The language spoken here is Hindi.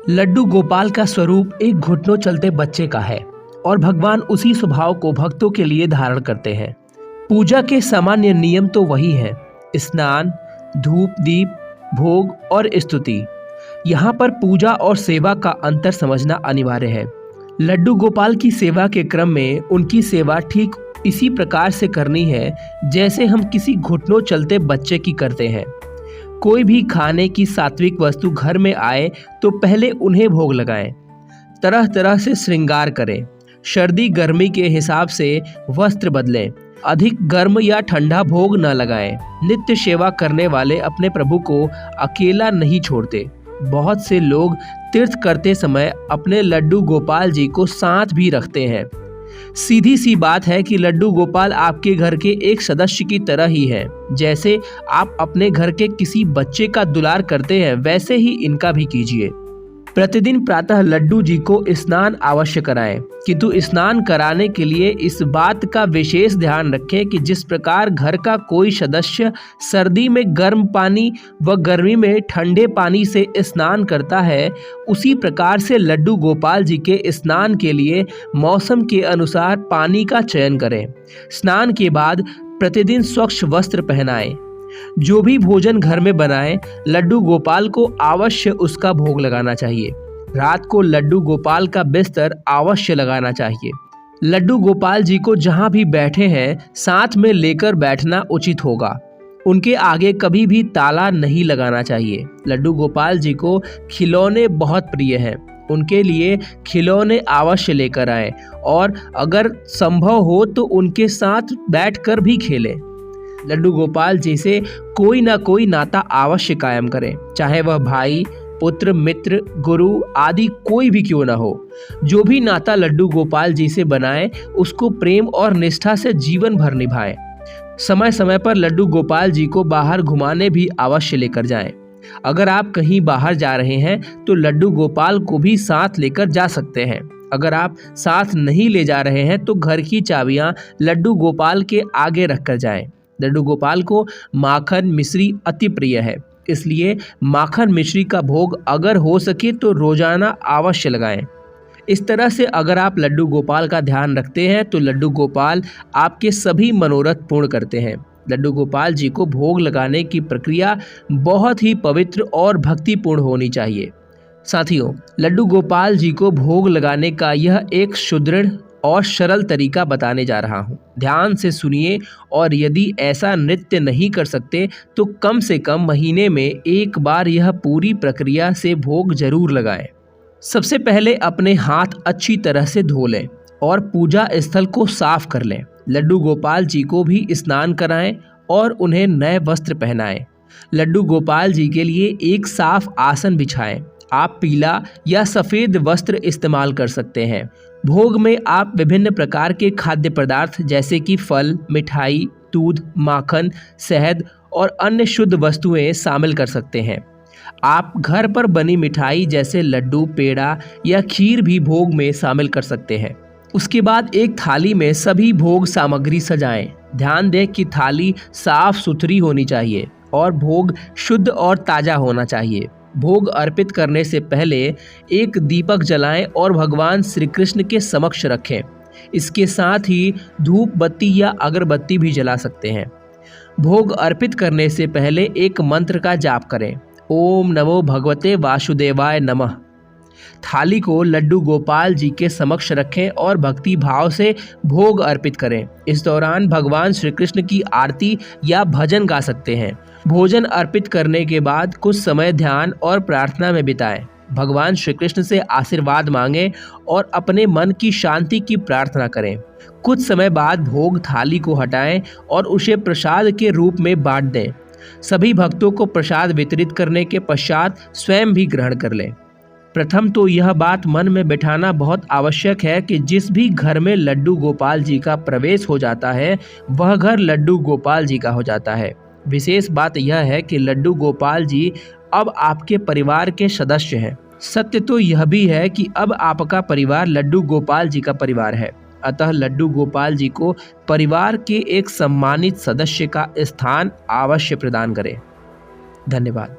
लड्डू गोपाल का स्वरूप एक घुटनों चलते बच्चे का है और भगवान उसी स्वभाव को भक्तों के लिए धारण करते हैं। पूजा के सामान्य नियम तो वही हैं: स्नान, धूप दीप, भोग और स्तुति। यहाँ पर पूजा और सेवा का अंतर समझना अनिवार्य है। लड्डू गोपाल की सेवा के क्रम में उनकी सेवा ठीक इसी प्रकार से करनी है जैसे हम किसी घुटनों चलते बच्चे की करते हैं। कोई भी खाने की सात्विक वस्तु घर में आए तो पहले उन्हें भोग लगाएं, तरह तरह से श्रृंगार करें, सर्दी गर्मी के हिसाब से वस्त्र बदलें, अधिक गर्म या ठंडा भोग न लगाएं। नित्य सेवा करने वाले अपने प्रभु को अकेला नहीं छोड़ते। बहुत से लोग तीर्थ करते समय अपने लड्डू गोपाल जी को साथ भी रखते हैं। सीधी सी बात है कि लड्डू गोपाल आपके घर के एक सदस्य की तरह ही है। जैसे आप अपने घर के किसी बच्चे का दुलार करते हैं, वैसे ही इनका भी कीजिए। प्रतिदिन प्रातः लड्डू जी को स्नान अवश्य कराएं, किंतु स्नान कराने के लिए इस बात का विशेष ध्यान रखें कि जिस प्रकार घर का कोई सदस्य सर्दी में गर्म पानी व गर्मी में ठंडे पानी से स्नान करता है, उसी प्रकार से लड्डू गोपाल जी के स्नान के लिए मौसम के अनुसार पानी का चयन करें। स्नान के बाद प्रतिदिन स्वच्छ वस्त्र पहनाएं। जो भी भोजन घर में बनाएं, लड्डू गोपाल को अवश्य उसका भोग लगाना चाहिए। रात को लड्डू गोपाल का बिस्तर अवश्य लगाना चाहिए। लड्डू गोपाल जी को जहां भी बैठे हैं साथ में लेकर बैठना उचित होगा। उनके आगे कभी भी ताला नहीं लगाना चाहिए। लड्डू गोपाल जी को खिलौने बहुत प्रिय हैं। उनके लिए खिलौने अवश्य लेकर आएं और अगर संभव हो तो उनके साथ बैठकर भी खेलें। लड्डू गोपाल जी से कोई ना कोई नाता अवश्य कायम करें, चाहे वह भाई, पुत्र, मित्र, गुरु आदि कोई भी क्यों ना हो। जो भी नाता लड्डू गोपाल जी से बनाएं, उसको प्रेम और निष्ठा से जीवन भर निभाएं। समय समय पर लड्डू गोपाल जी को बाहर घुमाने भी अवश्य लेकर जाएं। अगर आप कहीं बाहर जा रहे हैं तो लड्डू गोपाल को भी साथ लेकर जा सकते हैं। अगर आप साथ नहीं ले जा रहे हैं तो घर की चाबियां लड्डू गोपाल के आगे रखकर जाएं। लड्डू गोपाल को माखन मिश्री अति प्रिय है, इसलिए माखन मिश्री का भोग अगर हो सके तो रोजाना अवश्य लगाएं। इस तरह से अगर आप लड्डू गोपाल का ध्यान रखते हैं तो लड्डू गोपाल आपके सभी मनोरथ पूर्ण करते हैं। लड्डू गोपाल जी को भोग लगाने की प्रक्रिया बहुत ही पवित्र और भक्तिपूर्ण होनी चाहिए। साथियों, लड्डू गोपाल जी को भोग लगाने का यह एक सुदृढ़ और सरल तरीका बताने जा रहा हूँ। ध्यान से सुनिए और यदि ऐसा नृत्य नहीं कर सकते तो कम से कम महीने में एक बार यह पूरी प्रक्रिया से भोग जरूर लगाएं। सबसे पहले अपने हाथ अच्छी तरह से धो लें और पूजा स्थल को साफ कर लें। लड्डू गोपाल जी को भी स्नान कराएं और उन्हें नए वस्त्र पहनाएं। लड्डू गोपाल जी के लिए एक साफ आसन बिछाएं। आप पीला या सफ़ेद वस्त्र इस्तेमाल कर सकते हैं। भोग में आप विभिन्न प्रकार के खाद्य पदार्थ जैसे कि फल, मिठाई, दूध, माखन, शहद और अन्य शुद्ध वस्तुएं शामिल कर सकते हैं। आप घर पर बनी मिठाई जैसे लड्डू, पेड़ा या खीर भी भोग में शामिल कर सकते हैं। उसके बाद एक थाली में सभी भोग सामग्री सजाएं। ध्यान दें कि थाली साफ सुथरी होनी चाहिए और भोग शुद्ध और ताज़ा होना चाहिए। भोग अर्पित करने से पहले एक दीपक जलाएं और भगवान श्री कृष्ण के समक्ष रखें। इसके साथ ही धूप बत्ती या अगरबत्ती भी जला सकते हैं। भोग अर्पित करने से पहले एक मंत्र का जाप करें: ओम नमो भगवते वासुदेवाय नमः। थाली को लड्डू गोपाल जी के समक्ष रखें और भक्ति भाव से भोग अर्पित करें। इस दौरान भगवान श्री कृष्ण की आरती या भजन गा सकते हैं। भोजन अर्पित करने के बाद कुछ समय ध्यान और प्रार्थना में बिताएं। भगवान श्री कृष्ण से आशीर्वाद मांगें और अपने मन की शांति की प्रार्थना करें। कुछ समय बाद भोग थाली को हटाएं और उसे प्रसाद के रूप में बांट दें। सभी भक्तों को प्रसाद वितरित करने के पश्चात स्वयं भी ग्रहण कर लें। प्रथम तो यह बात मन में बिठाना बहुत आवश्यक है कि जिस भी घर में लड्डू गोपाल जी का प्रवेश हो जाता है वह घर लड्डू गोपाल जी का हो जाता है। विशेष बात यह है कि लड्डू गोपाल जी अब आपके परिवार के सदस्य हैं। सत्य तो यह भी है कि अब आपका परिवार लड्डू गोपाल जी का परिवार है। अतः लड्डू गोपाल जी को परिवार के एक सम्मानित सदस्य का स्थान अवश्य प्रदान करें। धन्यवाद।